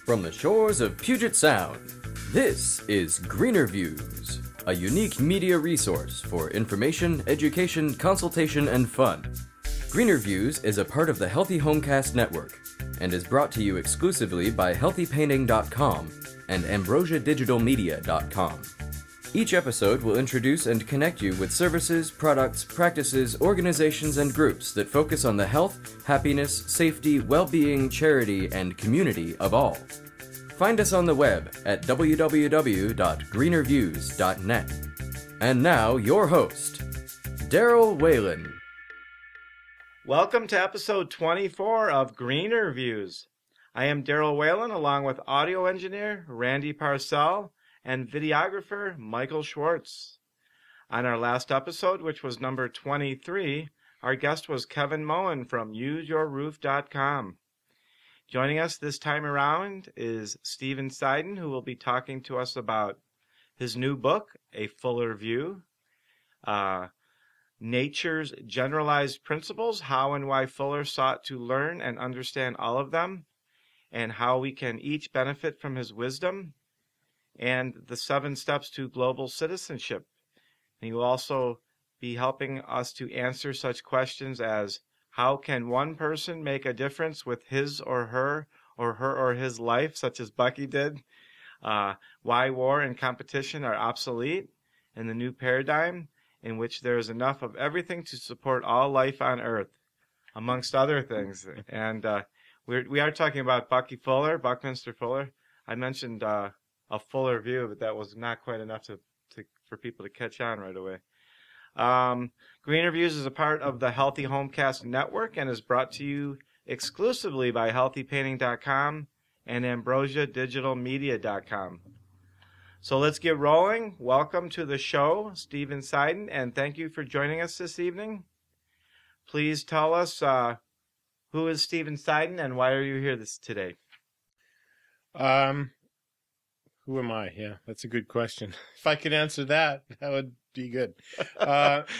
From the shores of Puget Sound, this is Greener Views, a unique media resource for information, education, consultation, and fun. Greener Views is a part of the Healthy Homecast network and is brought to you exclusively by healthypainting.com and ambrosiadigitalmedia.com. Each episode will introduce and connect you with services, products, practices, organizations, and groups that focus on the health, happiness, safety, well-being, charity, and community of all. Find us on the web at www.greenerviews.net. And now, your host, Daryl Whalen. Welcome to episode 24 of Greener Views. I am Daryl Whalen, along with audio engineer Randy Parcel and videographer Michael Schwartz. On our last episode, which was number 23, our guest was Kevin Moen from useyourroof.com. Joining us this time around is Stephen Sieden, who will be talking to us about his new book, A Fuller View, Nature's Generalized Principles, How and Why Fuller Sought to Learn and Understand All of Them, and how we can each benefit from his wisdom, and the 7 steps to global citizenship. And he will also be helping us to answer such questions as, how can one person make a difference with his or her or his life, such as Bucky did? Why war and competition are obsolete, and the new paradigm in which there is enough of everything to support all life on Earth, amongst other things. And we are talking about Buckminster Fuller. I mentioned a fuller view, but that was not quite enough for people to catch on right away. Greener Views is a part of the Healthy Homecast network and is brought to you exclusively by healthypainting.com and ambrosiadigitalmedia.com. So let's get rolling. Welcome to the show, Stephen Sieden, and thank you for joining us this evening. Please tell us who is Stephen Sieden and why are you here today? Who am I? Yeah, that's a good question. If I could answer that, that would be good.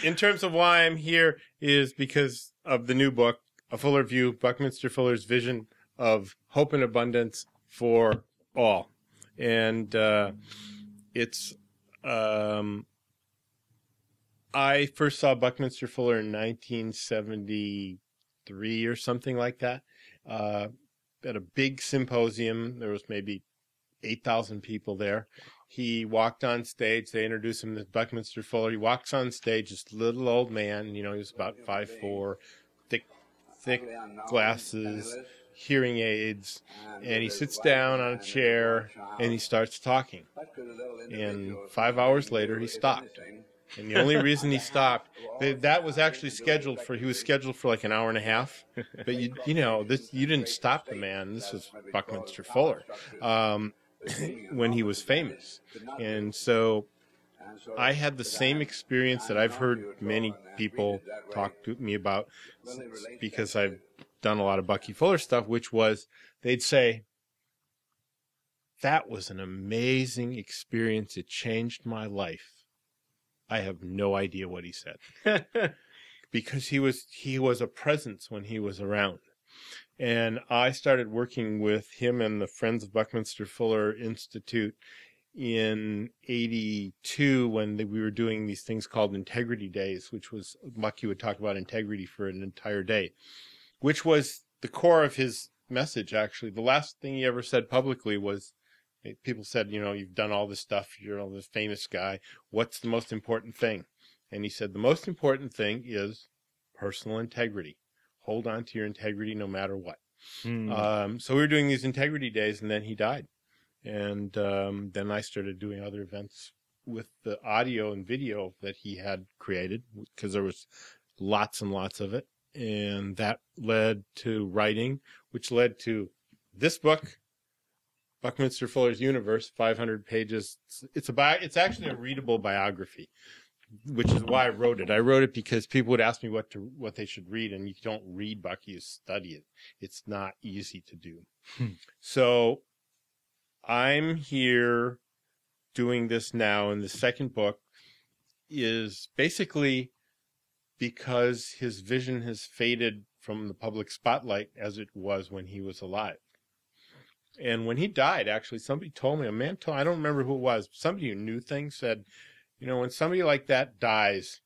In terms of why I'm here is because of the new book, A Fuller View, Buckminster Fuller's vision of hope and abundance for all. And it's I first saw Buckminster Fuller in 1973 or something like that, at a big symposium. There was maybe 8,000 people there. He walked on stage. They introduced him as Buckminster Fuller. He walks on stage, this little old man, he was about 5'4", thick glasses, hearing aids, and he sits down on a chair and he starts talking. And 5 hours later, he stopped. And the only reason he stopped, that was actually he was scheduled for like an hour and a half. But you didn't stop the man. This was Buckminster Fuller. When he was famous. And so I had the same experience that I've heard many people talk to me about because I've done a lot of Bucky Fuller stuff, which was they'd say, that was an amazing experience. It changed my life. I have no idea what he said. Because he was a presence when he was around. And I started working with him and the Friends of Buckminster Fuller Institute in 82 when we were doing these things called Integrity Days, which was, Bucky would talk about integrity for an entire day, which was the core of his message, actually. The last thing he ever said publicly was, people said, you've done all this stuff, you're this famous guy, what's the most important thing? And he said, the most important thing is personal integrity. Hold on to your integrity no matter what. So we were doing these integrity days, and then he died. And then I started doing other events with the audio and video that he had created, because there was lots and lots of it. And that led to writing, which led to this book, Buckminster Fuller's Universe, 500 pages. It's actually a readable biography, which is why I wrote it. I wrote it because people would ask me what they should read, and you don't read Bucky, you study it. It's not easy to do. So I'm here doing this now in the second book, is basically because his vision has faded from the public spotlight as it was when he was alive. And when he died, actually, somebody told me, a man told, I don't remember who it was, somebody who knew things said, you know, when somebody like that dies,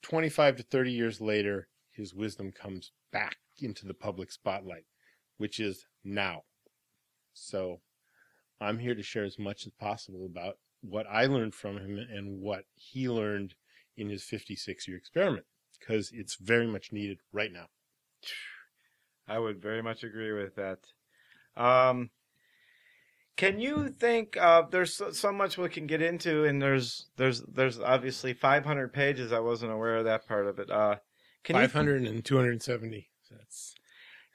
25 to 30 years later, his wisdom comes back into the public spotlight, which is now. So I'm here to share as much as possible about what I learned from him and what he learned in his 56-year experiment, because it's very much needed right now. I would very much agree with that. Can you think there's so much we can get into, and there's obviously 500 pages. I wasn't aware of that part of it. 500 and 270.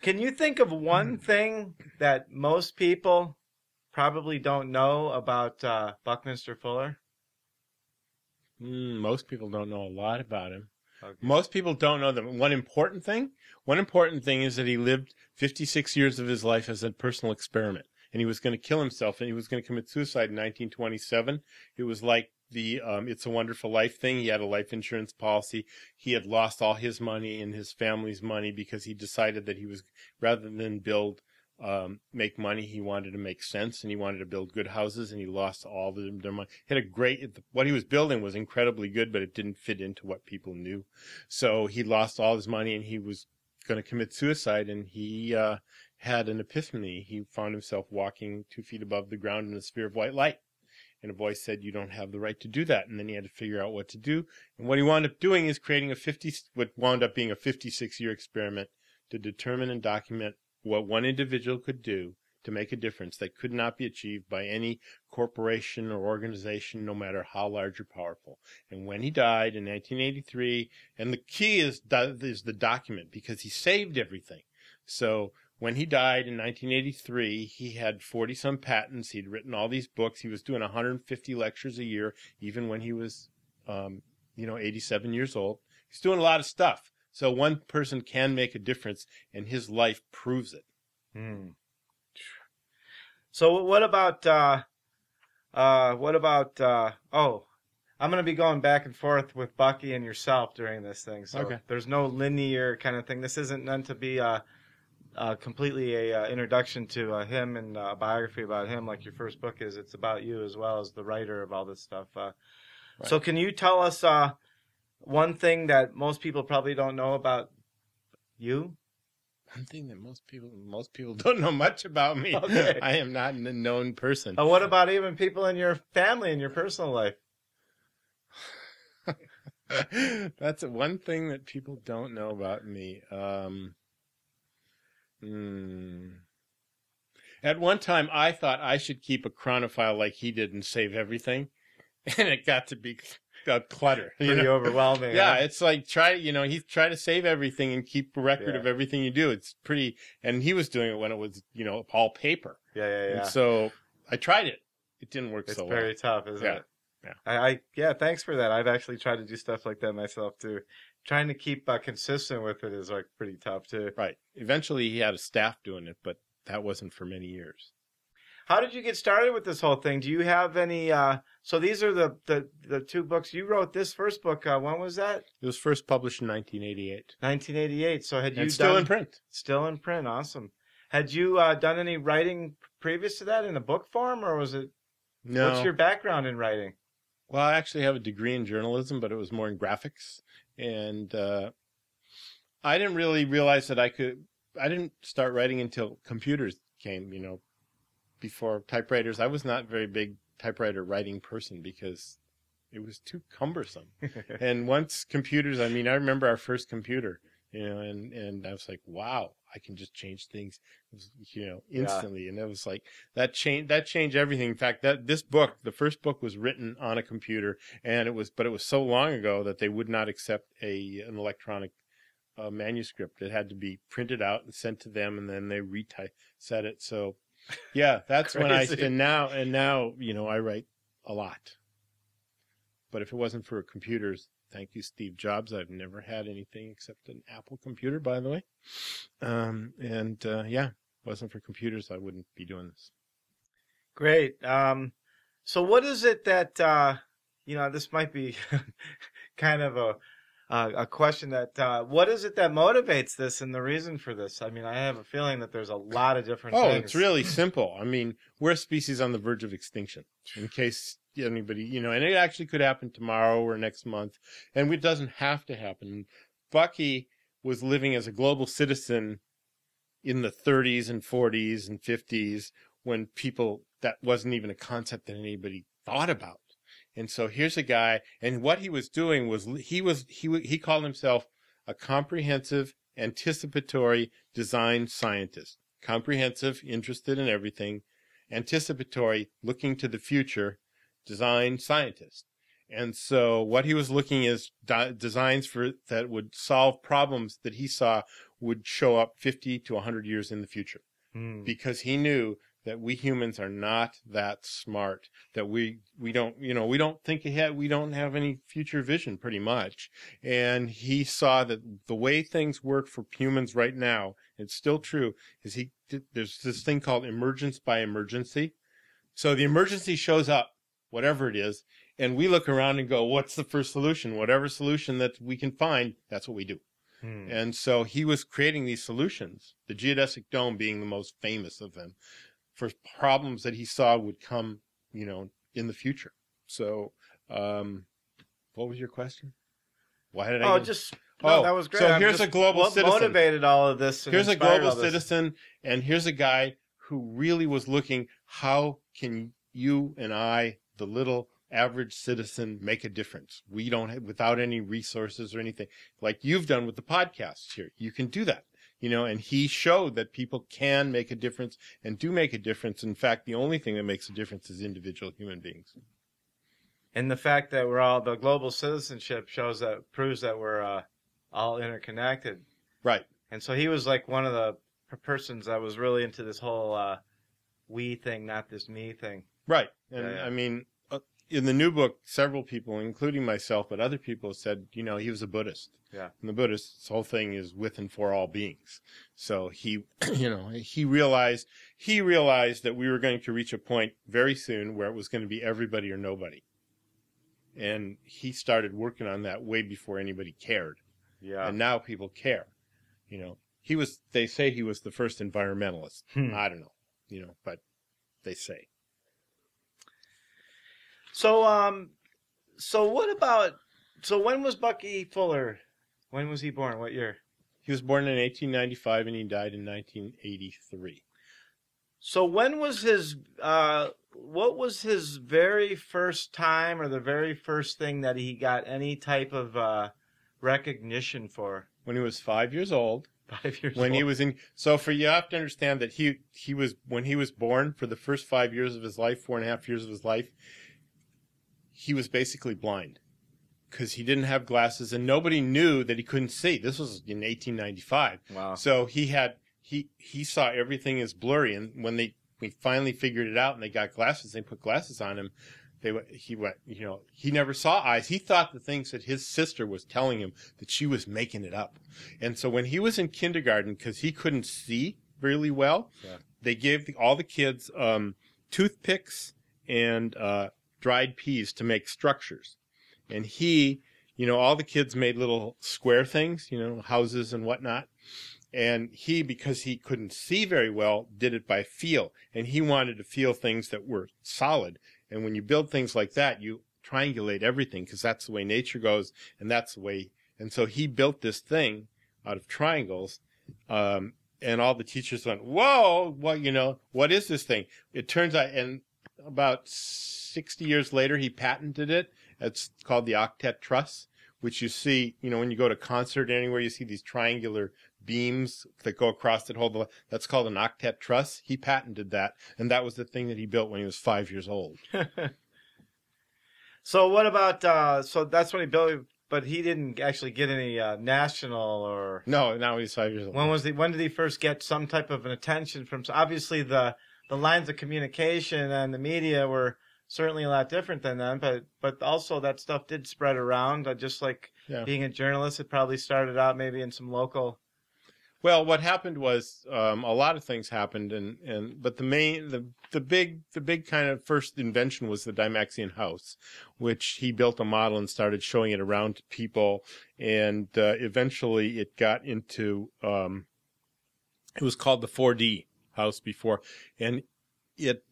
Can you think of one thing that most people probably don't know about Buckminster Fuller? Most people don't know a lot about him. Okay. Most people don't know them. One important thing is that he lived 56 years of his life as a personal experiment. And he was going to kill himself, and he was going to commit suicide in 1927. It was like the It's a Wonderful Life thing. He had a life insurance policy. He had lost all his money and his family's money because he decided that he was, rather than make money, he wanted to make sense, and he wanted to build good houses, and he lost all their money. He had what he was building was incredibly good, but it didn't fit into what people knew. So he lost all his money, and he was going to commit suicide, and he had an epiphany. He found himself walking 2 feet above the ground in a sphere of white light. And a voice said, "You don't have the right to do that." And then he had to figure out what to do. And what he wound up doing is creating what wound up being a 56-year experiment to determine and document what one individual could do to make a difference that could not be achieved by any corporation or organization, no matter how large or powerful. And when he died in 1983, and the key is the document, because he saved everything. So when he died in 1983, he had 40-some patents. He'd written all these books. He was doing 150 lectures a year, even when he was, 87 years old. He's doing a lot of stuff. So one person can make a difference, and his life proves it. So what about, I'm going to be going back and forth with Bucky and yourself during this thing. So okay. There's no linear kind of thing. This isn't meant to be completely a introduction to him and a biography about him like your first book is. It's about you as well as the writer of all this stuff. Right. So can you tell us one thing that most people probably don't know about you? One thing that most people don't know much about me. Okay. I am not a known person. What about even people in your family and your personal life? That's one thing that people don't know about me. At one time, I thought I should keep a chronophile like he did and save everything, and it got to be clutter. Pretty overwhelming. Yeah, huh? it's like he tried to save everything and keep a record of everything you do. It's pretty, and he was doing it when it was all paper. Yeah. And so I tried it. It didn't work so well. It's very tough, isn't it? Yeah. Thanks for that. I've actually tried to do stuff like that myself too. Trying to keep consistent with it is like pretty tough too. Right. Eventually he had a staff doing it, but that wasn't for many years. How did you get started with this whole thing? Do you have any, so these are the two books. You wrote this first book, when was that? It was first published in 1988. 1988. So had you It's still in print. Still in print. Awesome. Had you done any writing previous to that in a book form, or was it? No. What's your background in writing? Well, I actually have a degree in journalism, but it was more in graphics. And I didn't really realize that I didn't start writing until computers came, before typewriters. I was not a very big typewriter writing person because it was too cumbersome. And once computers, I remember our first computer, and I was like, wow, I can just change things, instantly. Yeah. And it was like, that changed everything. In fact, the first book was written on a computer, but it was so long ago that they would not accept an electronic manuscript. It had to be printed out and sent to them, and then they retypeset it. So, yeah, that's when and now, I write a lot. But if it wasn't for computers, thank you, Steve Jobs, I've never had anything except an Apple computer, by the way. If it wasn't for computers, I wouldn't be doing this. Great. So what is it that, this might be kind of a question that what is it that motivates this and the reason for this? I mean, I have a feeling that there's a lot of different things. It's really simple. I mean, we're a species on the verge of extinction, in case anybody, and it actually could happen tomorrow or next month, and it doesn't have to happen. Bucky was living as a global citizen in the 30s and 40s and 50s when that wasn't even a concept that anybody thought about. And so here's a guy, and what he was doing was he called himself a comprehensive, anticipatory design scientist. Comprehensive, interested in everything. Anticipatory, looking to the future, design scientist. And so what he was looking is designs that would solve problems that he saw would show up 50 to 100 years in the future. Because he knew that we humans are not that smart, that we don't think ahead, we don't have any future vision pretty much. And he saw that the way things work for humans right now, it's still true, is there's this thing called emergence by emergency. So the emergency shows up, whatever it is, and we look around and go, what's the first solution? Whatever solution that we can find, that's what we do. And so he was creating these solutions, the geodesic dome being the most famous of them, for problems that he saw would come, in the future. So, what was your question? Why did I? That was great. So here's a global citizen. What motivated all of this? Here's a global citizen, and here's a guy who really was looking, how can you and I, the little average citizen, make a difference? We don't have, without any resources or anything, like you've done with the podcasts here. You can do that. And he showed that people can make a difference and do make a difference. In fact, the only thing that makes a difference is individual human beings. And the fact that the global citizenship proves that we're all interconnected. Right. And so he was like one of the persons that was really into this whole we thing, not this me thing. Right. And I mean, in the new book, several people, including myself, but other people said, he was a Buddhist. Yeah. And the Buddhist's whole thing is with and for all beings. So he, he realized that we were going to reach a point very soon where it was going to be everybody or nobody. And he started working on that way before anybody cared. Yeah. And now people care. They say he was the first environmentalist. I don't know, but they say. So when was Bucky Fuller? When was he born? What year? He was born in 1895 and he died in 1983. So when was what was his very first time or the very first thing that he got any type of recognition for? When he was 5 years old. 5 years when old. He was in, you have to understand that he was, when he was born, for the first 5 years of his life, 4.5 years of his life, he was basically blind because he didn't have glasses and nobody knew that he couldn't see. This was in 1895. Wow. So he saw everything as blurry. And when we finally figured it out and they got glasses, they put glasses on him. He never saw eyes. He thought the things that his sister was telling him, that she was making it up. And so when he was in kindergarten, because he couldn't see really well, they gave all the kids toothpicks and dried peas to make structures. And he, all the kids made little square things, houses and whatnot. And he, because he couldn't see very well, did it by feel. And he wanted to feel things that were solid. And when you build things like that, you triangulate everything because that's the way nature goes. And that's the way. And so he built this thing out of triangles. And all the teachers went, whoa, what is this thing? It turns out, and about 60 years later, he patented it. It's called the octet truss, which you see, when you go to concert anywhere, you see these triangular beams that go across that hold that's called an octet truss. He patented that, and that was the thing that he built when he was 5 years old. So what about, so that's when he built it, but he didn't actually get any national or... No, now he's 5 years old. When did he first get some type of an attention from... So obviously the lines of communication and the media were certainly a lot different than then, but also that stuff did spread around, just like being a journalist. It probably started out maybe in some local Well, what happened was a lot of things happened, but the big kind of first invention was the Dymaxion house, which he built a model and started showing it around to people, and eventually it got into it was called the 4D house before, and it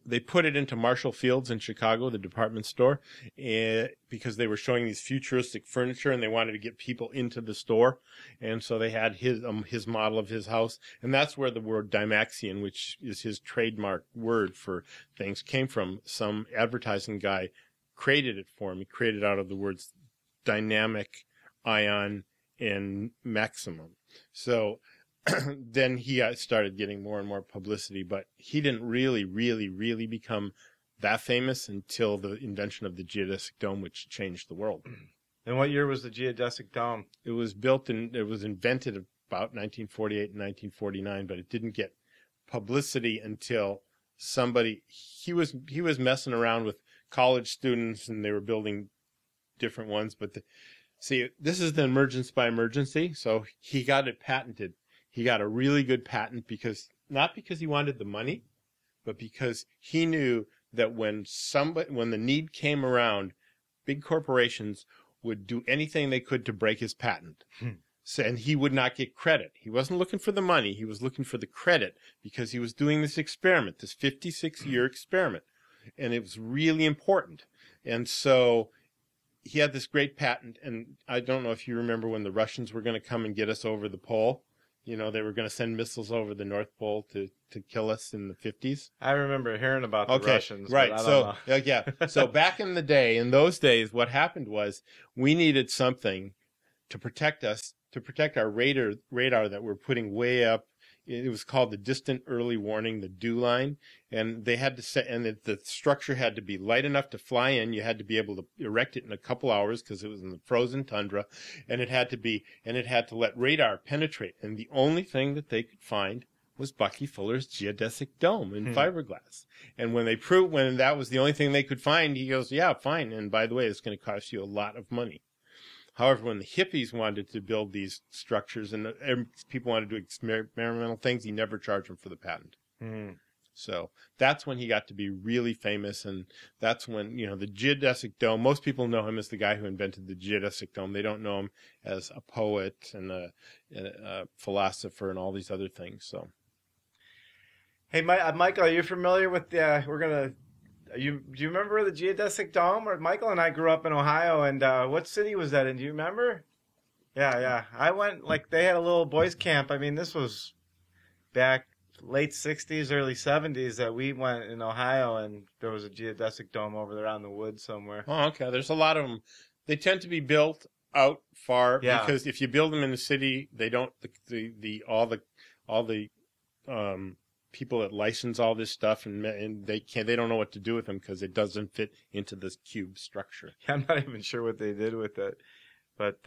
they put it into Marshall Field's in Chicago, the department store, because they were showing these futuristic furniture and they wanted to get people into the store. And so they had his model of his house. And that's where the word Dymaxion, which is his trademark word for things, came from. Some advertising guy created it for him. He created it out of the words dynamic, ion, and maximum. So then he started getting more and more publicity, but he didn't really become that famous until the invention of the geodesic dome, which changed the world. And what year was the geodesic dome? It was invented about 1948 and 1949, but it didn't get publicity until he was messing around with college students and they were building different ones. But see, this is the emergence by emergency. So he got it patented. He got a really good patent not because he wanted the money, but because he knew that when the need came around, big corporations would do anything they could to break his patent. So, and he would not get credit. He wasn't looking for the money. He was looking for the credit because he was doing this experiment, this 56-year experiment. And it was really important. And so he had this great patent. And I don't know if you remember when the Russians were going to come and get us over the pole. You know, they were going to send missiles over the North Pole to kill us in the 50s. I remember hearing about the Russians. Right. But I don't know. Yeah. So back in those days, what happened was we needed something to protect us, to protect our radar that we're putting way up. It was called the Distant Early Warning, the DEW line. And they had to set, and the structure had to be light enough to fly in. You had to be able to erect it in a couple hours because it was in the frozen tundra. And it had to let radar penetrate. And the only thing that they could find was Bucky Fuller's geodesic dome in fiberglass. And when that was the only thing they could find, he goes, yeah, fine. And by the way, it's going to cost you a lot of money. However, when the hippies wanted to build these structures and people wanted to do experimental things, he never charged them for the patent. So that's when he got to be really famous. And that's when, the geodesic dome, most people know him as the guy who invented the geodesic dome. They don't know him as a poet and a philosopher and all these other things. So. Hey, Michael, are you familiar with do you remember the geodesic dome? Or Michael and I grew up in Ohio, and what city was that in? Do you remember? Yeah. I went, they had a little boys camp. I mean, this was back late 60s, early 70s that we went in Ohio, and there was a geodesic dome over there out in the woods somewhere. Oh, okay. There's a lot of them. They tend to be built out far because if you build them in the city, they don't, all the people that license all this stuff and they don't know what to do with them because it doesn't fit into this cube structure. I'm not even sure what they did with it, but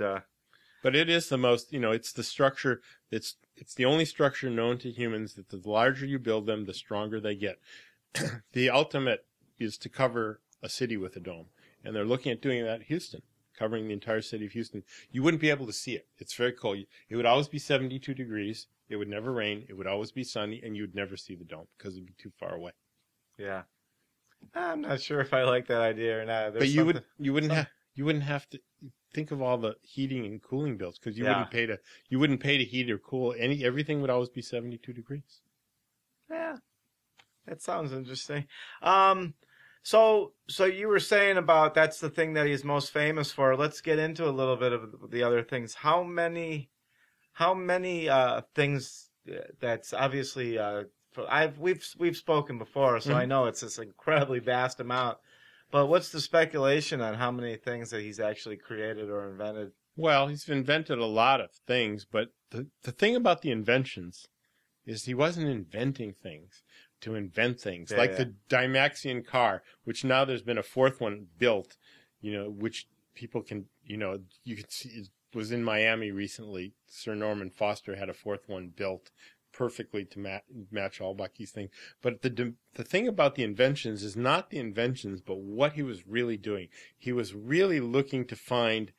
it is the most, it's the structure. It's the only structure known to humans that the larger you build them, the stronger they get. The ultimate is to cover a city with a dome, and they're looking at doing that in Houston, covering the entire city of Houston. You wouldn't be able to see it. It's very cold. It would always be 72 degrees. It would never rain. It would always be sunny, and you would never see the dome because it'd be too far away. Yeah, I'm not sure if I like that idea or not. But you wouldn't have to think of all the heating and cooling bills because you wouldn't pay to heat or cool everything would always be 72 degrees. Yeah, that sounds interesting. So you were saying about that's the thing that he's most famous for. Let's get into a little bit of the other things. How many things that's obviously we've spoken before, so I know it's this incredibly vast amount. But what's the speculation on how many things that he's actually created or invented? Well, he's invented a lot of things, but the thing about the inventions is he wasn't inventing things to invent things. The Dymaxion car, which now there's been a fourth one built, which people can, you can see it was in Miami recently. Sir Norman Foster had a fourth one built perfectly to match all Bucky's things. But the thing about the inventions is not the inventions, but what he was really doing. He was really looking to find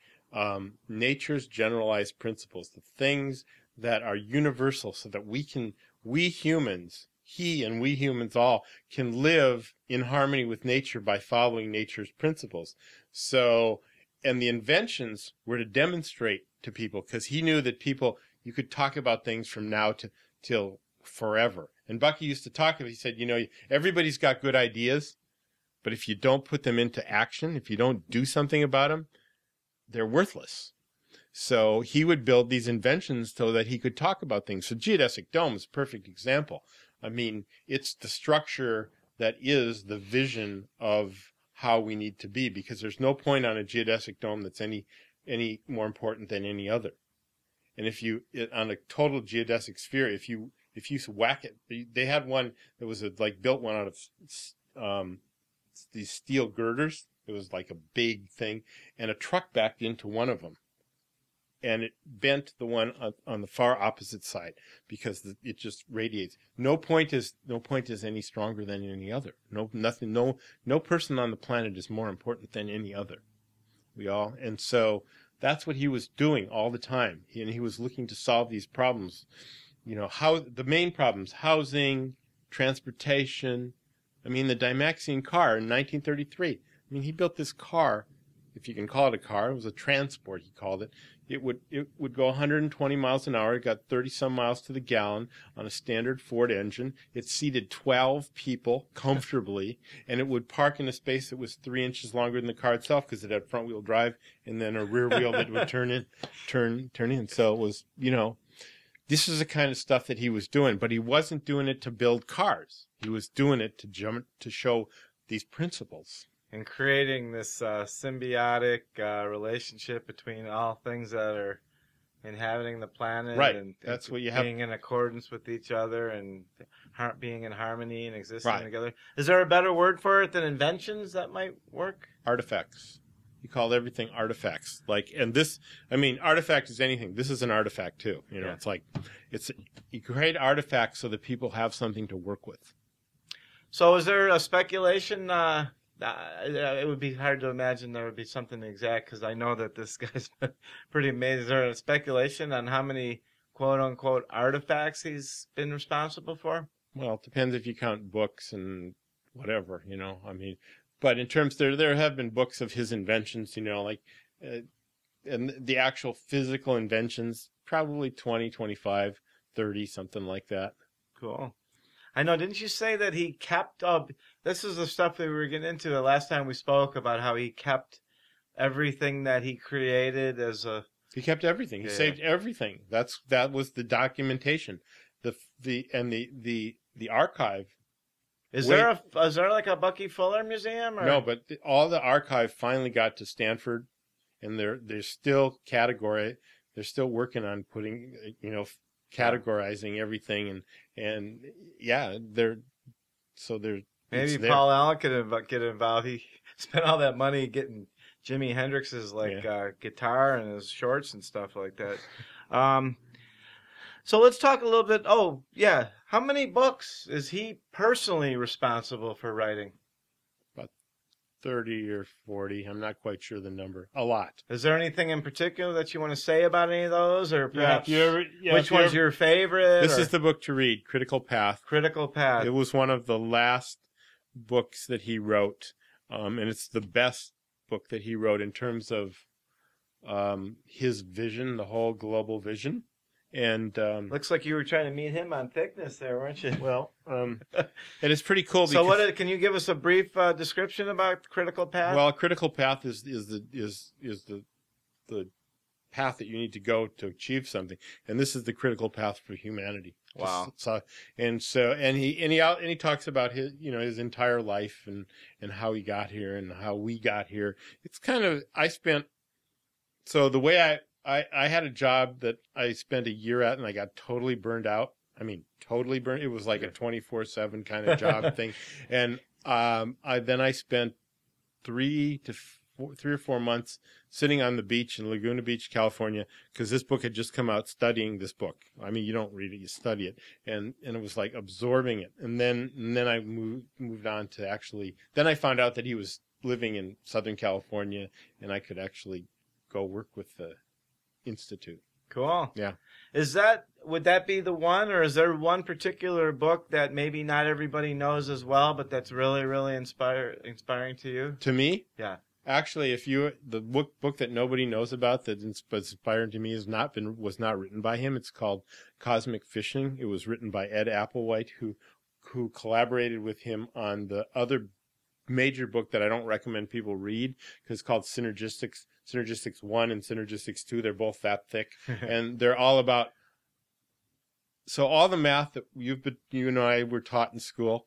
nature's generalized principles, the things that are universal, so that we humans, he and we humans all, can live in harmony with nature by following nature's principles. So, and the inventions were to demonstrate to people, because he knew that people, you could talk about things from now till forever. And Bucky used to talk about, he said, everybody's got good ideas, but if you don't put them into action, if you don't do something about them, they're worthless. So he would build these inventions so that he could talk about things. So geodesic dome is a perfect example. I mean, it's the structure that is the vision of how we need to be, because there's no point on a geodesic dome that's any more important than any other. And on a total geodesic sphere, if you whack it, they had one that was built one out of these steel girders. It was like a big thing, and a truck backed into one of them, and it bent the one on the far opposite side because it just radiates. No point is any stronger than any other. No person on the planet is more important than any other. And so that's what he was doing all the time, and he was looking to solve these problems. The main problems: housing, transportation. I mean, the Dymaxion car in 1933. I mean, he built this car, if you can call it a car. It was a transport, he called it. It would go 120 miles an hour. It got 30-some miles to the gallon on a standard Ford engine. It seated 12 people comfortably, and it would park in a space that was 3 inches longer than the car itself, because it had front-wheel drive and then a rear wheel that would turn in. So it was, this is the kind of stuff that he was doing, but he wasn't doing it to build cars. He was doing it to show these principles. And creating this symbiotic relationship between all things that are inhabiting the planet. Right. And that's what you have. Being in accordance with each other and being in harmony and existing Right. together. Is there a better word for it than inventions that might work? Artifacts. He called everything artifacts. Artifact is anything. This is an artifact too. Yeah. You create artifacts so that people have something to work with. So is there a speculation? It would be hard to imagine there would be something exact, because I know that this guy's pretty amazing. Is there a speculation on how many quote-unquote artifacts he's been responsible for? Well, it depends if you count books and whatever, But in terms, there have been books of his inventions, and the actual physical inventions, probably 20, 25, 30, something like that. Cool. I know, didn't you say that he kept up? This is the stuff that we were getting into the last time we spoke about, how he kept everything that he created He kept everything. He saved everything. That was the documentation. The archive. Is there like a Bucky Fuller museum? Or? No, but all the archive finally got to Stanford, and they're still They're still working on putting, categorizing everything, and maybe Paul Allen could get involved. He spent all that money getting Jimi Hendrix's guitar and his shorts and stuff like that. So let's talk a little bit. Oh yeah, how many books is he personally responsible for writing? About 30 or 40. I'm not quite sure the number. A lot. Is there anything in particular that you want to say about any of those, or perhaps which one's your favorite? This is the book to read, Critical Path. Critical Path. It was one of the last books that he wrote, and it's the best book that he wrote in terms of his vision, the whole global vision. And looks like you were trying to meet him on thickness there, weren't you? Well, and it's pretty cool. So, can you give us a brief description about Critical Path? Well, Critical Path is the path that you need to go to achieve something, and this is the critical path for humanity. Wow. And he talks about his entire life and how he got here and how we got here. It's kind of the way I had a job that I spent a year at, and I got totally burned out. I mean, totally burned. It was like a 24/7 kind of job thing. And I spent 3 or 4 months sitting on the beach in Laguna Beach, California, because this book had just come out, studying this book. I mean, you don't read it, you study it. And it was like absorbing it. And then I moved on to then I found out that he was living in Southern California, and I could actually go work with the Institute. Cool. Yeah. Would that be the one, or is there one particular book that maybe not everybody knows as well, but that's really, really inspiring to you? To me? Yeah. Actually, the book that nobody knows about that was inspiring to me was not written by him. It's called Cosmic Fishing. It was written by Ed Applewhite, who collaborated with him on the other major book that I don't recommend people read, because it's called Synergistics 1 and Synergistics 2. They're both that thick, and they're all about. So all the math that you and I were taught in school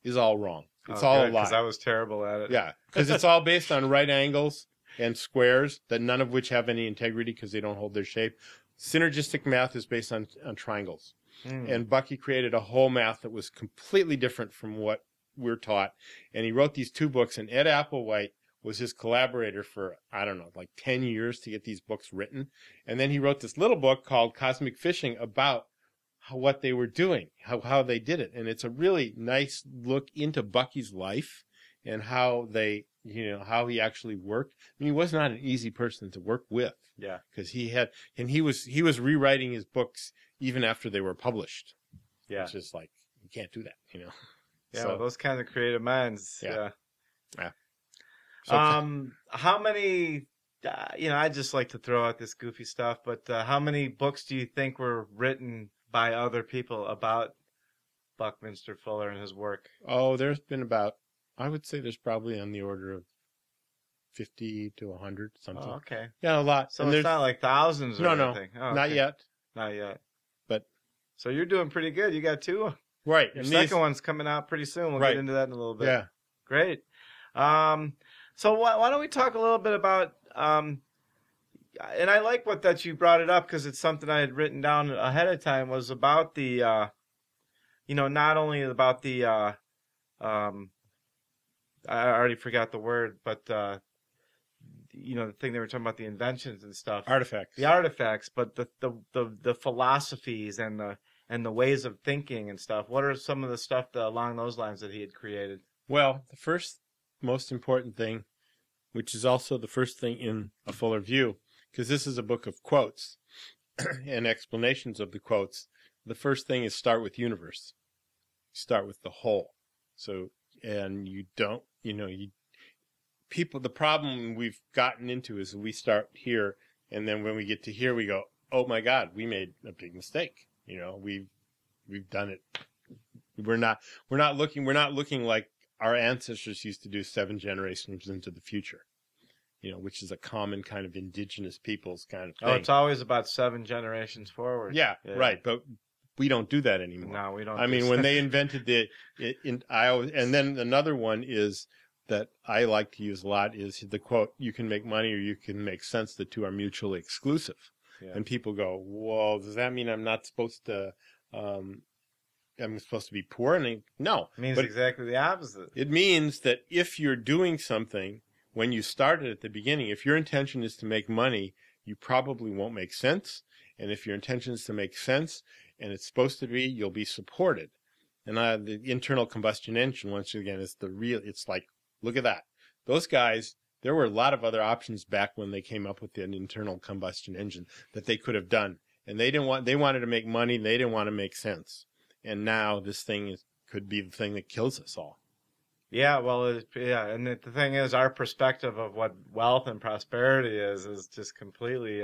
is all wrong. It's all a lie. Because I was terrible at it. Yeah, because it's all based on right angles and squares, that none of which have any integrity because they don't hold their shape. Synergistic math is based on triangles. And Bucky created a whole math that was completely different from what we're taught. And he wrote these 2 books, and Ed Applewhite was his collaborator for, I don't know, like 10 years to get these books written. And then he wrote this little book called Cosmic Fishing about what they were doing, how they did it. And it's a really nice look into Bucky's life and how how he actually worked. I mean, he was not an easy person to work with. Yeah. Because he was rewriting his books even after they were published. Yeah. It's just like, you can't do that, Yeah, So, well, those kinds of creative minds. Yeah. Yeah. So, how many, I just like to throw out this goofy stuff, but how many books do you think were written by other people about Buckminster Fuller and his work? Oh, there's been I would say there's probably on the order of 50 to 100, something. Oh, okay. Yeah, a lot. So it's not like thousands or anything? No, not yet. Not yet. But so you're doing pretty good. You got 2. Right. Your second one's coming out pretty soon. We'll get into that in a little bit. Yeah. Great. So why don't we talk a little bit about, and I like that you brought it up because it's something I had written down ahead of time, was about the, not only about the, I already forgot the word, but, the thing they were talking about, the inventions and stuff. Artifacts. The artifacts, but the philosophies and the ways of thinking and stuff. What are some of the stuff along those lines that he had created? Well, the first most important thing, which is also the first thing in A Fuller View, because this is a book of quotes and explanations of the quotes. The first thing is start with universe. Start with the whole. So, and you don't, the problem we've gotten into is we start here, and then when we get to here, we go, oh my God, we made a big mistake. We've done it. We're not looking like our ancestors used to do 7 generations into the future. Which is a common kind of indigenous peoples kind of thing. Oh, it's always about 7 generations forward. Yeah, right. But we don't do that anymore. No, we don't. I mean, when they invented and then another one is that I like to use a lot is the quote, you can make money or you can make sense. The 2 are mutually exclusive. Yeah. And people go, well, does that mean I'm not supposed to, I'm supposed to be poor? And no. It means exactly the opposite. It means that if you're doing something, when you started at the beginning, if your intention is to make money, you probably won't make sense. And if your intention is to make sense, and it's supposed to be, you'll be supported. And the internal combustion engine, once again, is it's like, look at that. Those guys, there were a lot of other options back when they came up with an internal combustion engine that they could have done. And they wanted to make money, they didn't want to make sense. And now this thing could be the thing that kills us all. Yeah, well, and the thing is, our perspective of what wealth and prosperity is just completely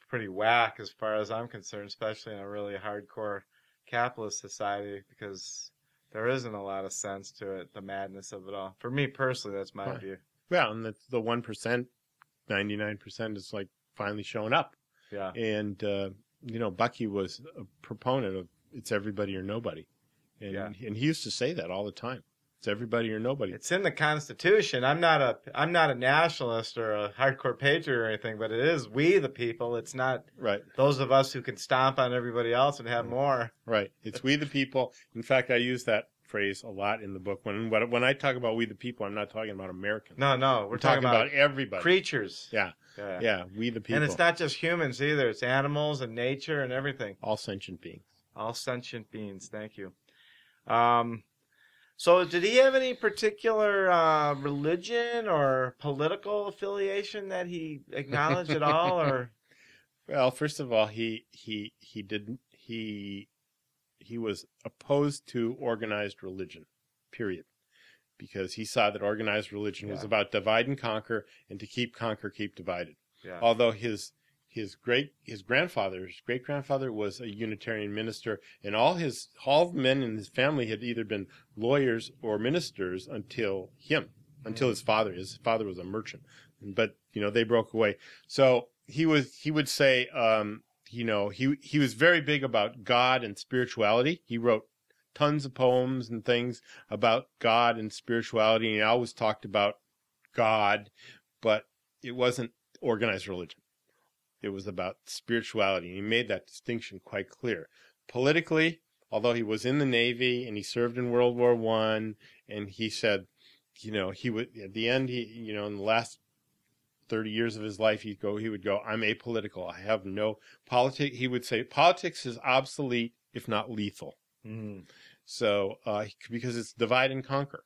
pretty whack as far as I'm concerned, especially in a really hardcore capitalist society, because there isn't a lot of sense to it, the madness of it all. For me personally, that's my view. Yeah, and the 1%, 99% is like finally showing up. Yeah. And, Bucky was a proponent of it's everybody or nobody. And he used to say that all the time. It's everybody or nobody. It's in the Constitution. I'm not a nationalist or a hardcore patriot or anything, but it is we the people. It's not those of us who can stomp on everybody else and have more. Right. It's we the people. In fact, I use that phrase a lot in the book. When I talk about we the people, I'm not talking about Americans. No. We're talking about everybody. Creatures. Yeah. We the people. And it's not just humans either. It's animals and nature and everything. All sentient beings. All sentient beings. Thank you. So did he have any particular religion or political affiliation that he acknowledged at all? Or Well, first of all, he was opposed to organized religion, period, because he saw that organized religion was about divide and conquer, and to keep divided. Yeah. Although his great grandfather was a Unitarian minister, and all the men in his family had either been lawyers or ministers until his father. His father was a merchant, but they broke away. So he would say, he was very big about God and spirituality. He wrote tons of poems and things about God and spirituality, and he always talked about God, but it wasn't organized religion. It was about spirituality. He made that distinction quite clear. Politically, although he was in the Navy and he served in World War I, and he said, he would, at the end, in the last 30 years of his life, he would go, I'm apolitical. I have no politics. He would say politics is obsolete, if not lethal. Mm. So, because it's divide and conquer.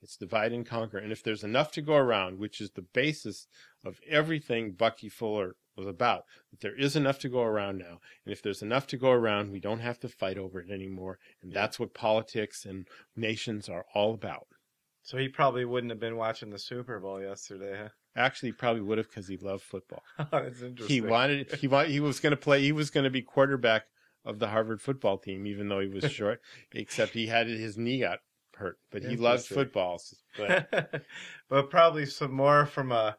It's divide and conquer. And if there's enough to go around, which is the basis of everything Bucky Fuller was about, that there is enough to go around now. And if there's enough to go around, we don't have to fight over it anymore. And that's what politics and nations are all about. So he probably wouldn't have been watching the Super Bowl yesterday, huh? Actually, he probably would have, because he loved football. That's interesting. He was going to be quarterback of the Harvard football team, even though he was short, except he had his knee got hurt. But he loved football. But probably some more from a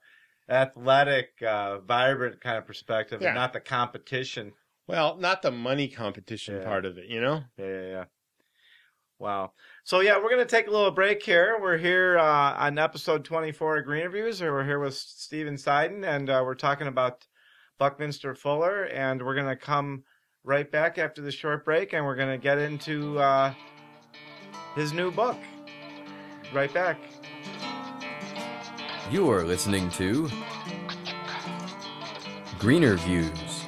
athletic, vibrant kind of perspective, and not the competition. Well, not the money competition part of it, Yeah. Wow. So, we're going to take a little break here. We're here on episode 24 of Green Reviews, and we're here with Stephen Sieden, and we're talking about Buckminster Fuller, and we're going to come right back after the short break, and we're going to get into his new book. Right back. You are listening to Greener Views.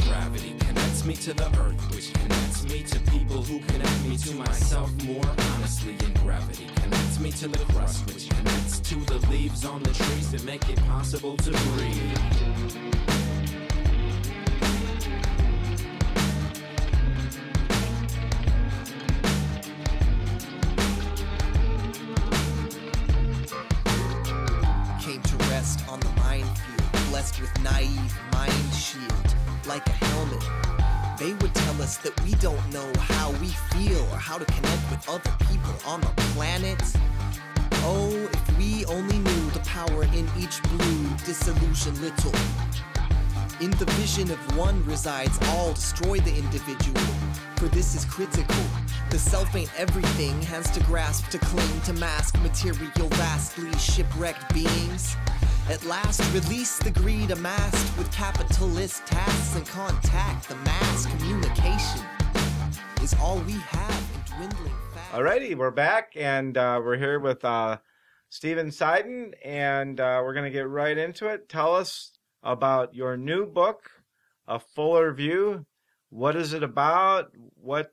Gravity connects me to the earth, which connects me to people who connect me to myself more honestly. And gravity connects me to the crust, which connects to the leaves on the trees that make it possible to breathe. On the minefield, blessed with naive mind shield, like a helmet. They would tell us that we don't know how we feel or how to connect with other people on the planet. Oh, if we only knew the power in each blue, disillusion little. In the vision of one resides all, destroy the individual, for this is critical. The self ain't everything, hands to grasp, to cling, to mask material vastly shipwrecked beings. At last, release the greed amassed with capitalist tasks and contact. The mass communication is all we have in dwindling fast. Alrighty, we're back, and we're here with Stephen Sieden, and we're going to get right into it. Tell us about your new book, A Fuller View. What is it about? What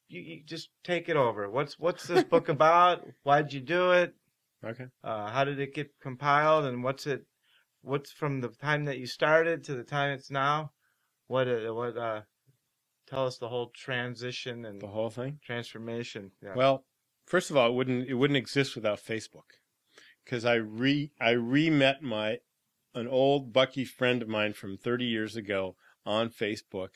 you just take it over. What's this book about? Why'd you do it? Okay. How did it get compiled, and what's from the time that you started to the time it's now? Tell us the whole transition and the whole thing, transformation. Yeah. Well, first of all, it wouldn't exist without Facebook, because I re-met an old Bucky friend of mine from 30 years ago on Facebook,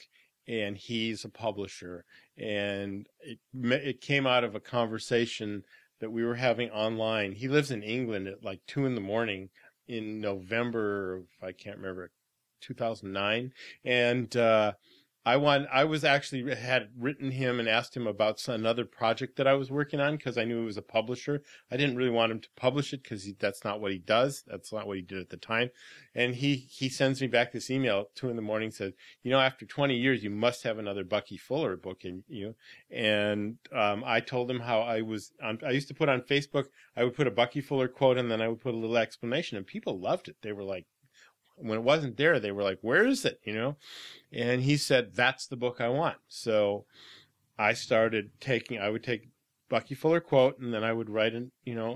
and he's a publisher, and it came out of a conversation that we were having online. He lives in England at like 2 a.m. in November of, I can't remember, 2009. And had written him and asked him about another project that I was working on, because I knew he was a publisher. I didn't really want him to publish it, because that's not what he does. That's not what he did at the time. And he sends me back this email at 2 a.m, says, after 20 years, you must have another Bucky Fuller book in you. And I told him how I used to put on Facebook, I would put a Bucky Fuller quote, and then I would put a little explanation, and people loved it. They were like, when it wasn't there, they were like, where is it? And he said, that's the book I want. So I started I would take Bucky Fuller quote, and then I would write an,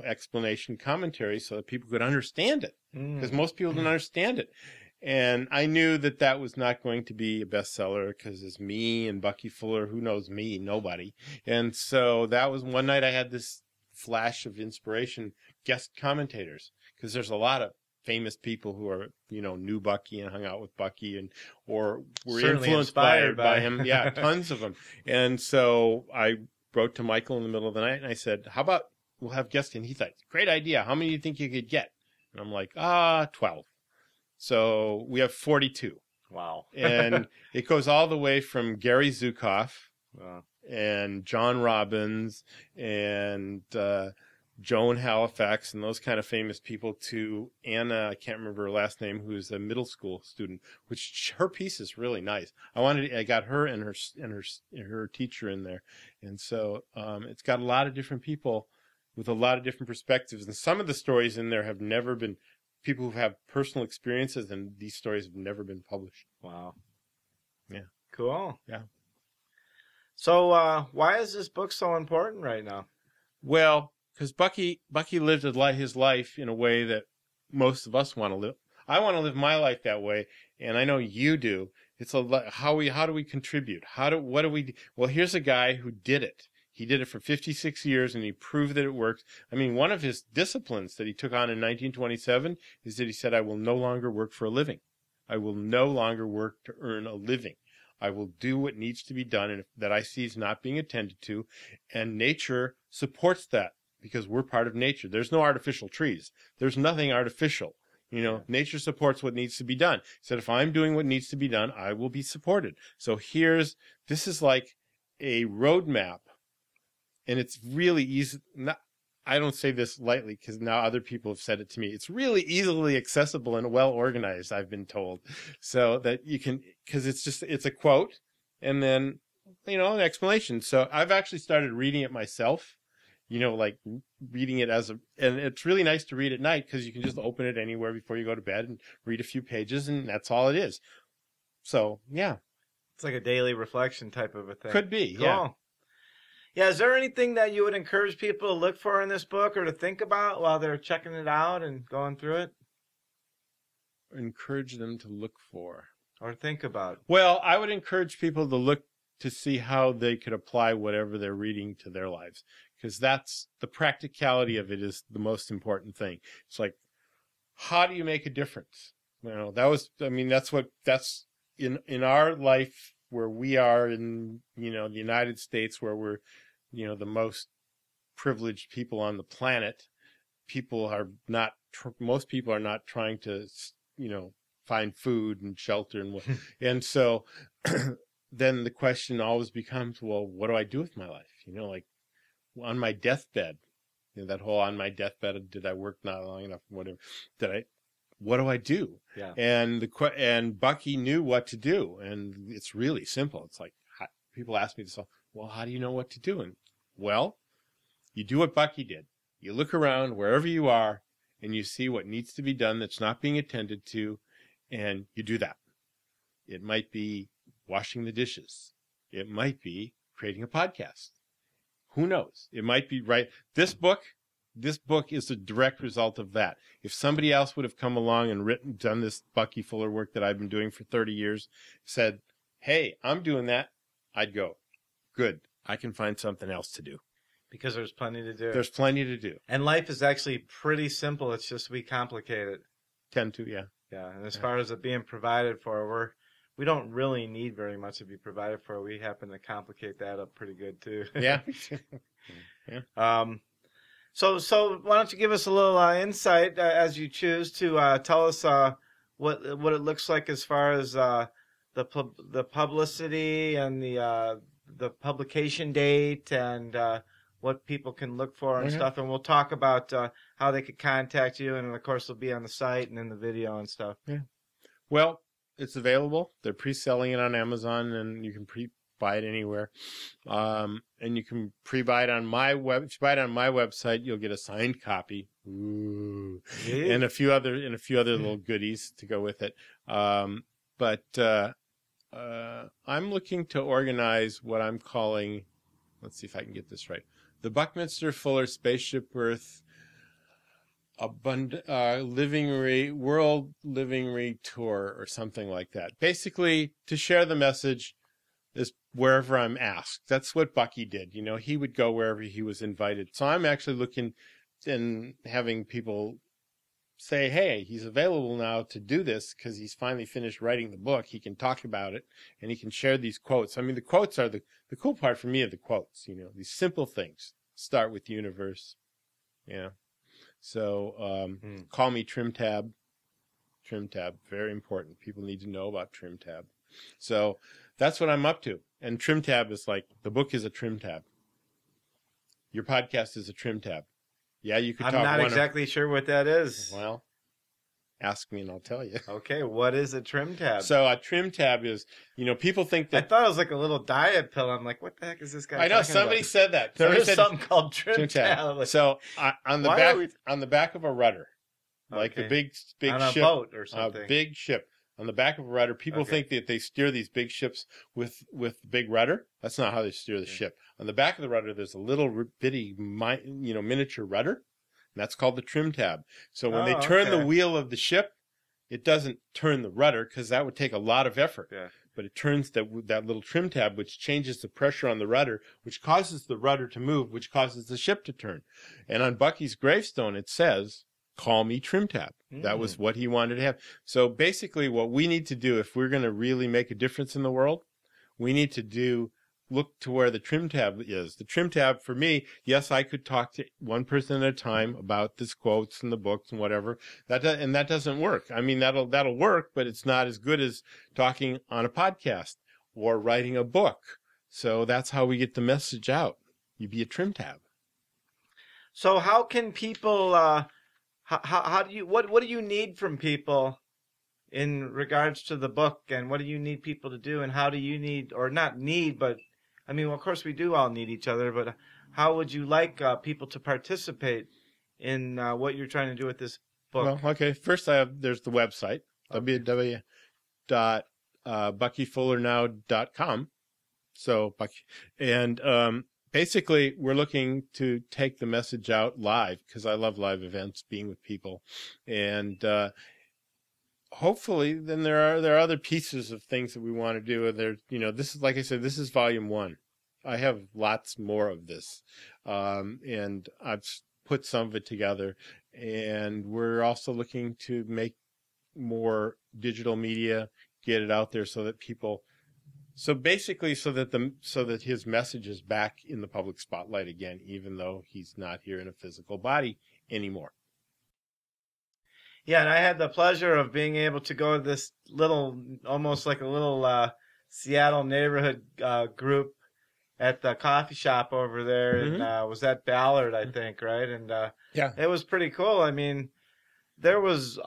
explanation commentary so that people could understand it. Because most people don't understand it. And I knew that that was not going to be a bestseller because it's me and Bucky Fuller. Who knows me? Nobody. And so that was one night I had this flash of inspiration, guest commentators, because there's a lot of famous people who are, knew Bucky and hung out with Bucky or were Certainly influenced inspired by him. Yeah, tons of them. And so I wrote to Michael in the middle of the night and I said, how about we'll have guests in? He thought, great idea. How many do you think you could get? And I'm like, 12. So we have 42. Wow. And it goes all the way from Gary Zukav Wow. and John Robbins and Joan Halifax and those kind of famous people to Anna, I can't remember her last name, who's a middle school student, which her piece is really nice. I got her and her teacher in there. And so it's got a lot of different people with a lot of different perspectives. And some of the stories in there have never been, people who have personal experiences, and these stories have never been published. Wow. Yeah. Cool. Yeah. So why is this book so important right now? Well, because Bucky lived his life in a way that most of us want to live. I want to live my life that way, and I know you do. It's how do we contribute? What do we do? Well, here's a guy who did it. He did it for 56 years, and he proved that it works. I mean, one of his disciplines that he took on in 1927 is that he said, I will no longer work for a living. I will no longer work to earn a living. I will do what needs to be done and that I see is not being attended to. And nature supports that because we're part of nature. There's no artificial trees. There's nothing artificial. Nature supports what needs to be done. He said, if I'm doing what needs to be done, I will be supported. So this is like a roadmap. And it's really easy. I don't say this lightly because now other people have said it to me. It's really easily accessible and well organized, I've been told. So that you can, because it's a quote and then, an explanation. So I've actually started reading it myself, like reading it and it's really nice to read at night because you can just open it anywhere before you go to bed and read a few pages and that's all it is. So, yeah. It's like a daily reflection type of a thing. Could be, cool. Yeah. Yeah, is there anything that you would encourage people to look for in this book or to think about while they're checking it out and going through it? Encourage them to look for. Or think about. Well, I would encourage people to look to see how they could apply whatever they're reading to their lives. Because that's the practicality of it is the most important thing. It's like, how do you make a difference? That's in our life where we are in, the United States where we're, the most privileged people on the planet. Most people are not trying to, find food and shelter and so then the question always becomes, well, what do I do with my life? Like on my deathbed, that whole on my deathbed, did I work not long enough? Whatever. What do I do? Yeah. And Bucky knew what to do. And it's really simple. It's like, people ask me this, well, how do you know what to do? And well, you do what Bucky did. You look around wherever you are and you see what needs to be done that's not being attended to. And you do that. It might be washing the dishes. It might be creating a podcast. Who knows? It might be right. This book is a direct result of that. If somebody else would have come along and done this Bucky Fuller work that I've been doing for 30 years, said, hey, I'm doing that, I'd go, good, I can find something else to do. Because there's plenty to do. There's plenty to do. And life is actually pretty simple. It's just we complicate it. Tend to, yeah. Yeah, and as far as it being provided for, we don't really need very much to be provided for. We happen to complicate that up pretty good, too. Yeah. Yeah. So why don't you give us a little insight as you choose to tell us what it looks like as far as the publicity and the publication date and what people can look for and stuff, and we'll talk about how they could contact you, and of course it'll be on the site and in the video and stuff. Yeah. Well, it's available. They're pre-selling it on Amazon, and you can buy it anywhere. And you can pre-buy it on my web. If you buy it on my website, you'll get a signed copy. Ooh. Yeah. And a few other little goodies to go with it. But I'm looking to organize what I'm calling, let's see if I can get this right, the Buckminster Fuller Spaceship Earth World Living Re Tour or something like that. Basically, to share the message is wherever I'm asked. That's what Bucky did. You know, he would go wherever he was invited. So I'm actually looking and having people say, hey, he's available now to do this because he's finally finished writing the book. He can talk about it and he can share these quotes. I mean, the quotes are the cool part for me are the quotes, you know, these simple things. Start with universe. Yeah. So, call me Trim Tab. Trim Tab, very important. People need to know about Trim Tab. So that's what I'm up to. And Trim Tab is like, the book is a Trim Tab. Your podcast is a Trim Tab. Yeah, you could talk. I'm not exactly sure what that is. Well, ask me and I'll tell you. Okay, what is a Trim Tab? So a Trim Tab is, you know, people think that... I thought it was like a little diet pill. I'm like, what the heck is this guy I know, talking somebody about? said that. There Somebody is said something called Trim Tab. Like, so on the back of a rudder, like Okay. the big on a ship, boat or something. a big ship. On the back of a rudder, people think that they steer these big ships with big rudder. That's not how they steer the ship. On the back of the rudder, there's a little bitty, miniature rudder. And that's called the Trim Tab. So when they turn the wheel of the ship, it doesn't turn the rudder because that would take a lot of effort. Yeah. But it turns that little Trim Tab, which changes the pressure on the rudder, which causes the rudder to move, which causes the ship to turn. And on Bucky's gravestone, it says, call me Trim Tab. That was what he wanted to have. So basically what we need to do if we're going to really make a difference in the world, we need to look to where the Trim Tab is. The Trim Tab for me, yes, I could talk to one person at a time about this quotes and the books and whatever. That doesn't work. I mean, that'll work, but it's not as good as talking on a podcast or writing a book. So that's how we get the message out. You be a Trim Tab. So how can people, how do you, what do you need from people in regards to the book, and what do you need people to do, and how do you need, or not need, but I mean, well, of course we do all need each other, but how would you like people to participate in what you're trying to do with this book? Well, okay. First, there's the website, www.buckyfullernow.com. So, basically, we're looking to take the message out live because I love live events, being with people, and hopefully, then there are other pieces of things that we want to do. This is, like I said, this is volume 1. I have lots more of this, and I've put some of it together. And we're also looking to make more digital media, get it out there so that people. So basically, so that his message is back in the public spotlight again, even though he's not here in a physical body anymore. Yeah, and I had the pleasure of being able to go to this little, almost like a little Seattle neighborhood group at the coffee shop over there, and was at Ballard, I think, right? And yeah, it was pretty cool. I mean, there was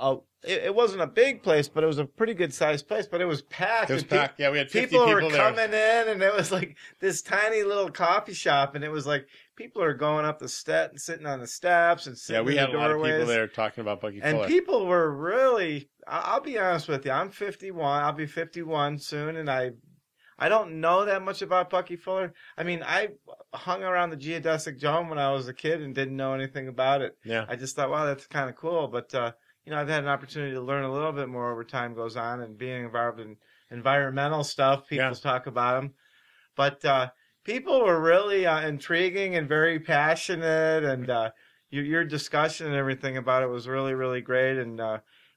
it wasn't a big place, but it was a pretty good sized place, but it was packed. It was packed. Yeah, we had 50 people there. People were coming in, and it was like this tiny little coffee shop, and it was like people are going up the step, sitting on the steps, and sitting we in had the a lot of doorways. people there talking about Bucky Fuller. And people were really, I'll be honest with you, I'm 51, I'll be 51 soon, and I don't know that much about Bucky Fuller. I mean, I hung around the geodesic dome when I was a kid and didn't know anything about it. Yeah. I just thought, wow, that's kind of cool. But, I've had an opportunity to learn a little bit more over time goes on, and being involved in environmental stuff, people talk about them. But people were really intriguing and very passionate, and your discussion and everything about it was really, really great. And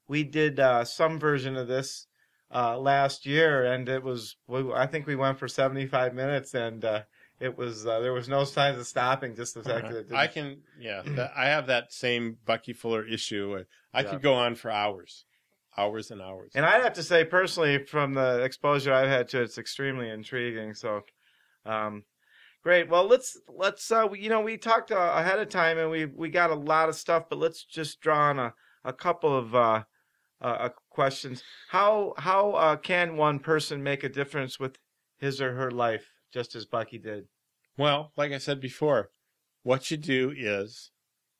we did some version of this last year, and I think we went for 75 minutes, and it was there was no signs of stopping. Just the fact that I have that same Bucky Fuller issue. I could go on for hours and hours. And I'd have to say personally, from the exposure I've had to it, it's extremely intriguing. So, great. Well, let's we talked ahead of time, and we got a lot of stuff, but let's just draw on a couple of questions. How can one person make a difference with his or her life, just as Bucky did? Well, like I said before, what you do is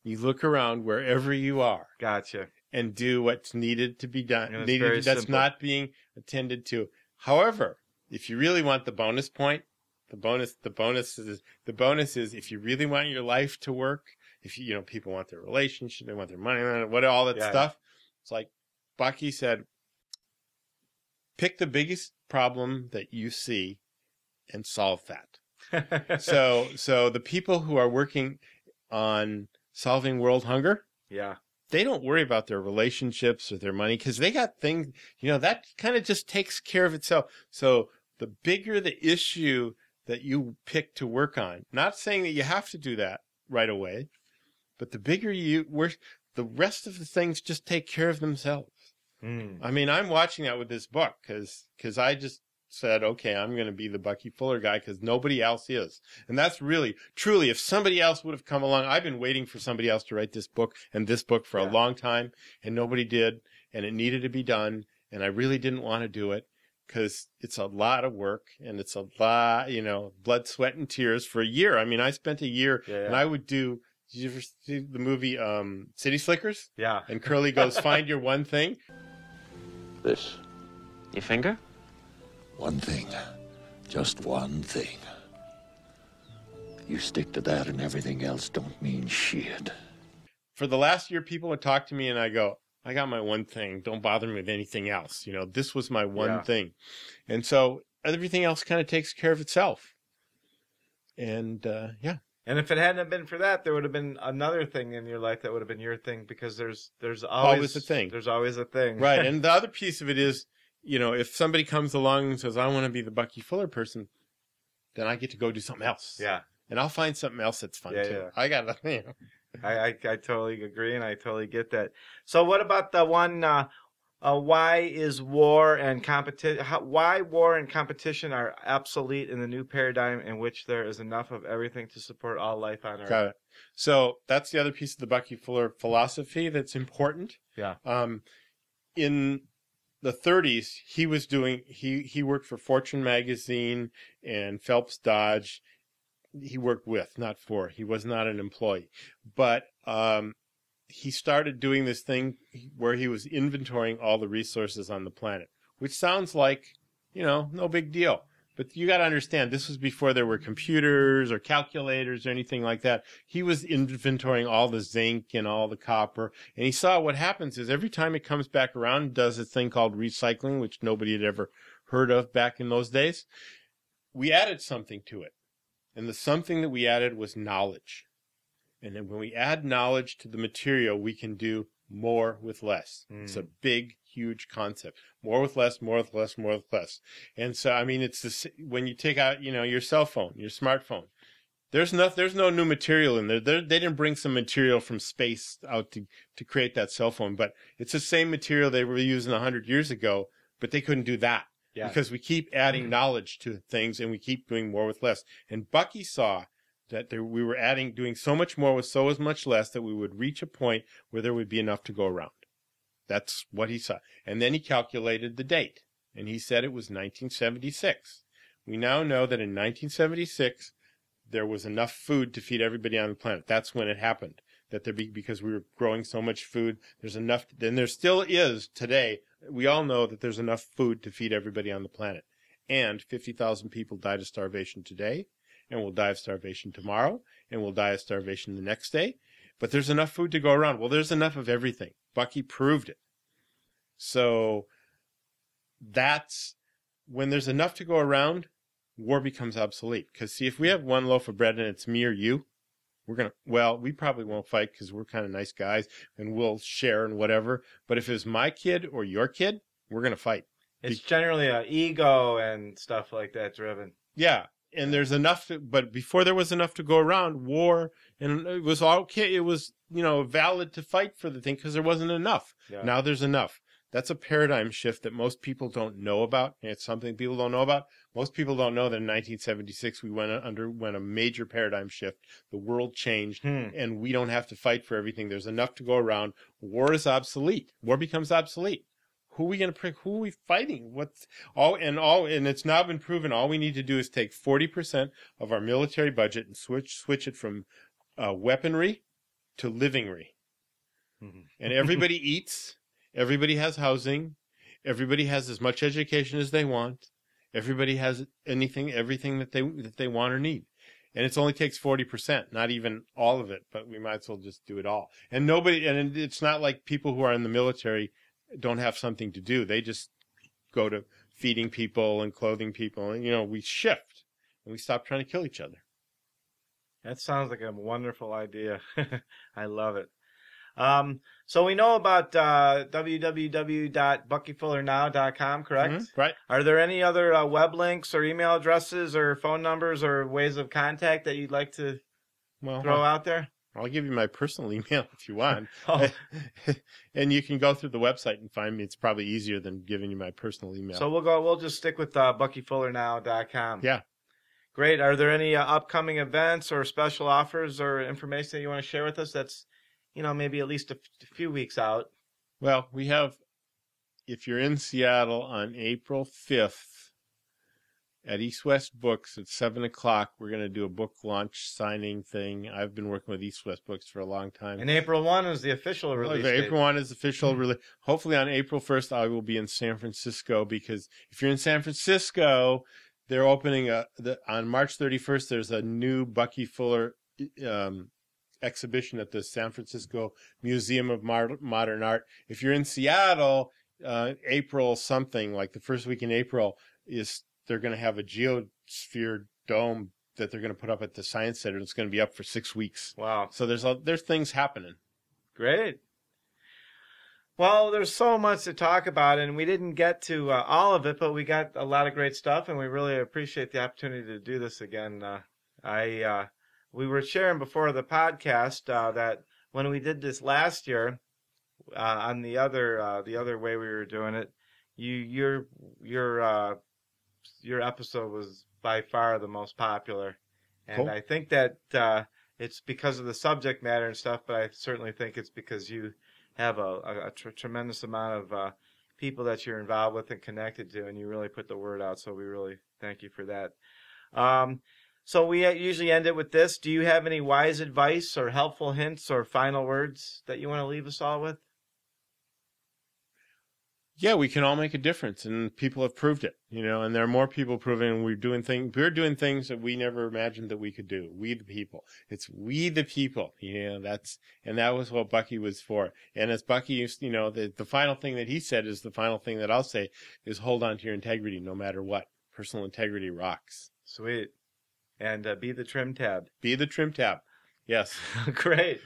you look around wherever you are. Gotcha. And do what's needed to be done. That's simple. Not being attended to. However, if you really want the bonus point, the bonus is if you really want your life to work, if you know, people want their relationship, they want their money, what all that stuff. It's like Bucky said, pick the biggest problem that you see and solve that. So the people who are working on solving world hunger, they don't worry about their relationships or their money because they got things, you know, that kind of just takes care of itself. So the bigger the issue that you pick to work on, not saying that you have to do that right away, but the bigger you work, the rest of the things just take care of themselves. I mean, I'm watching that with this book because I just said, okay, I'm going to be the Bucky Fuller guy because nobody else is. And that's really, truly, if somebody else would have come along, I've been waiting for somebody else to write this book and this book for a long time, and nobody did, and it needed to be done, and I really didn't want to do it because it's a lot of work, and it's a lot, you know, blood, sweat, and tears for a year. I mean, I spent a year, and I would do, did you ever see the movie City Slickers? Yeah. And Curly goes, find your one thing. This. Your finger? One thing. Just one thing. You stick to that and everything else don't mean shit. For the last year, people would talk to me and I go, I got my one thing. Don't bother me with anything else. You know, this was my one thing. And so everything else kind of takes care of itself. And, And if it hadn't been for that, there would have been another thing in your life that would have been your thing because there's always a thing. There's always a thing. Right. And the other piece of it is, you know, if somebody comes along and says, I want to be the Bucky Fuller person, then I get to go do something else. Yeah. And I'll find something else that's fun too. Yeah. I got to, you know. I totally agree and I totally get that. So what about the one, why is war and competition? Why war and competition are obsolete in the new paradigm in which there is enough of everything to support all life on Earth? Got it. So that's the other piece of the Bucky Fuller philosophy that's important. Yeah. In the 30s, he was doing. He worked for Fortune magazine and Phelps Dodge. He worked with, not for. He was not an employee, but he started doing this thing where he was inventorying all the resources on the planet, which sounds like, you know, no big deal. But you got to understand, this was before there were computers or calculators or anything like that. He was inventorying all the zinc and all the copper. And he saw what happens is every time it comes back around, it does a thing called recycling, which nobody had ever heard of back in those days. We added something to it. And the something that we added was knowledge. And then when we add knowledge to the material, we can do more with less. It's a big, huge concept. More with less, more with less, more with less. And so, I mean, it's this, when you take out, you know, your cell phone, your smartphone, there's no new material in there. They didn't bring some material from space out to create that cell phone, but it's the same material they were using 100 years ago, but they couldn't do that. Yeah. Because we keep adding knowledge to things and we keep doing more with less. And Bucky saw that we were doing so much more with so much less that we would reach a point where there would be enough to go around. That's what he saw. And then he calculated the date. And he said it was 1976. We now know that in 1976, there was enough food to feed everybody on the planet. That's when it happened. Because we were growing so much food, there's enough, and there still is today. We all know that there's enough food to feed everybody on the planet. And 50,000 people died of starvation today, and will die of starvation tomorrow, and will die of starvation the next day. But there's enough food to go around. Well, there's enough of everything. Bucky proved it. So that's when there's enough to go around, war becomes obsolete. Because see, if we have one loaf of bread and it's me or you, we probably won't fight because we're kind of nice guys and we'll share and whatever. But if it's my kid or your kid, we're going to fight. It's generally an ego and stuff like that driven. Yeah. And there's enough, but before there was enough to go around, war, and it was okay. It was, you know, valid to fight for the thing because there wasn't enough. Yeah. Now there's enough. That's a paradigm shift that most people don't know about. And it's something people don't know about. Most people don't know that in 1976 we underwent a major paradigm shift. The world changed, and we don't have to fight for everything. There's enough to go around. War is obsolete. War becomes obsolete. Who are we going to pick? Who are we fighting? And it's now been proven. All we need to do is take 40% of our military budget and switch it from weaponry to livingry. And everybody eats. Everybody has housing. Everybody has as much education as they want. Everybody has everything that they want or need. And it only takes 40%, not even all of it, but we might as well just do it all. And it's not like people who are in the military don't have something to do. They just go to feeding people and clothing people. And, we shift and we stop trying to kill each other. That sounds like a wonderful idea. I love it. So we know about www.buckyfullernow.com, correct? Mm-hmm, right. Are there any other web links or email addresses or phone numbers or ways of contact that you'd like to throw out there? I'll give you my personal email if you want. Oh. And you can go through the website and find me. It's probably easier than giving you my personal email. So we'll just stick with buckyfullernow.com. Yeah. Great. Are there any upcoming events or special offers or information that you want to share with us that's, maybe at least a few weeks out? Well, we have, if you're in Seattle on April 5th at East West Books at 7 o'clock, we're going to do a book launch signing thing. I've been working with East West Books for a long time. And April 1 is the official release date. April 1 is official release. Hopefully on April 1st, I will be in San Francisco, because if you're in San Francisco, they're opening on March 31st, there's a new Bucky Fuller exhibition at the San Francisco Museum of Modern Art. If you're in Seattle, April something, like the first week in April, they're going to have a geosphere dome that they're going to put up at the Science Center. It's going to be up for 6 weeks. Wow. So there's things happening. Great. Well, there's so much to talk about, and we didn't get to all of it, but we got a lot of great stuff, and we really appreciate the opportunity to do this again. We were sharing before the podcast that when we did this last year, on the other way we were doing it, your episode was by far the most popular, and cool. I think that it's because of the subject matter and stuff, but I certainly think it's because you have a tremendous amount of people that you're involved with and connected to, and you really put the word out, so we really thank you for that. So we usually end it with this. Do you have any wise advice or helpful hints or final words that you want to leave us all with? Yeah, we can all make a difference, and people have proved it, and there are more people proving we're doing things that we never imagined that we could do. We the people. It's we the people. That was what Bucky was for. And as Bucky used, the final thing that he said is the final thing that I'll say is hold on to your integrity no matter what. Personal integrity rocks. Sweet. And be the trim tab. Be the trim tab. Yes. Great.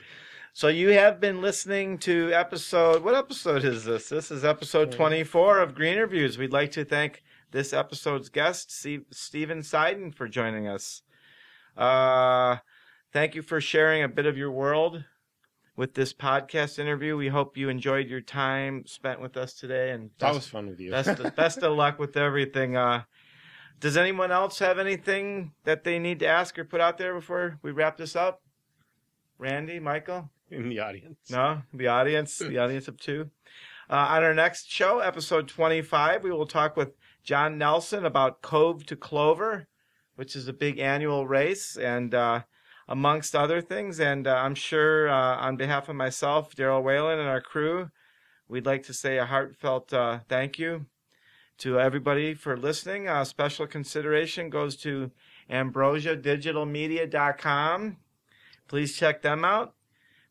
So you have been listening to what episode is this? This is episode 24 of Greener Views. We'd like to thank this episode's guest, Stephen Sieden, for joining us. Thank you for sharing a bit of your world with this podcast interview. We hope you enjoyed your time spent with us today. And that was fun with you. Best of luck with everything. Does anyone else have anything that they need to ask or put out there before we wrap this up? Randy, Michael? In the audience. No, the audience of two. On our next show, episode 25, we will talk with John Nelson about Cove to Clover, which is a big annual race, and amongst other things. And I'm sure on behalf of myself, Daryl Whalen, and our crew, we'd like to say a heartfelt thank you to everybody for listening. Special consideration goes to AmbrosiaDigitalMedia.com. Please check them out.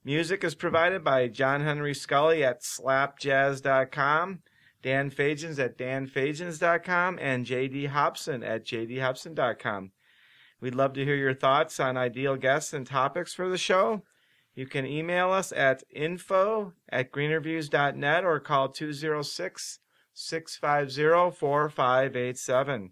Music is provided by John Henry Scully at slapjazz.com, Dan Fagens at danfagens.com, and J.D. Hobson at jdhobson.com. We'd love to hear your thoughts on ideal guests and topics for the show. You can email us at info@greenerviews.net or call 206-650-4587.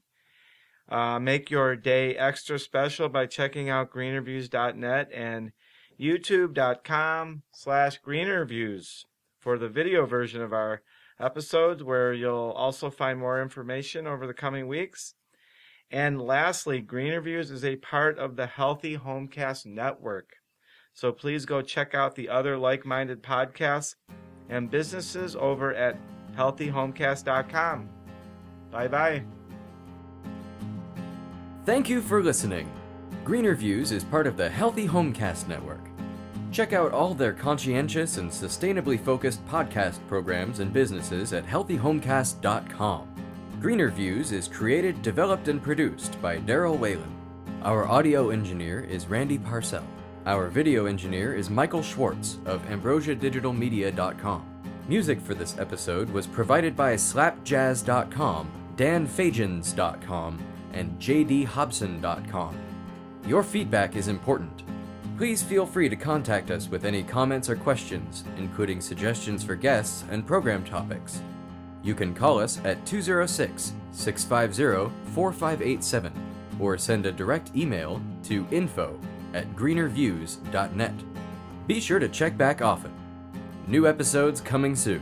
Make your day extra special by checking out greenerviews.net and youtube.com/greenerviews for the video version of our episodes, where you'll also find more information over the coming weeks. And lastly, Greener Views is a part of the Healthy Homecast Network. So please go check out the other like-minded podcasts and businesses over at healthyhomecast.com. Bye-bye. Thank you for listening. Greener Views is part of the Healthy Homecast Network. Check out all their conscientious and sustainably focused podcast programs and businesses at healthyhomecast.com. Greener Views is created, developed, and produced by Daryl Whalen. Our audio engineer is Randy Parcel. Our video engineer is Michael Schwartz of AmbrosiaDigitalMedia.com. Music for this episode was provided by SlapJazz.com, DanFagens.com, and JDHobson.com. Your feedback is important. Please feel free to contact us with any comments or questions, including suggestions for guests and program topics. You can call us at 206-650-4587 or send a direct email to info@greenerviews.net. Be sure to check back often. New episodes coming soon.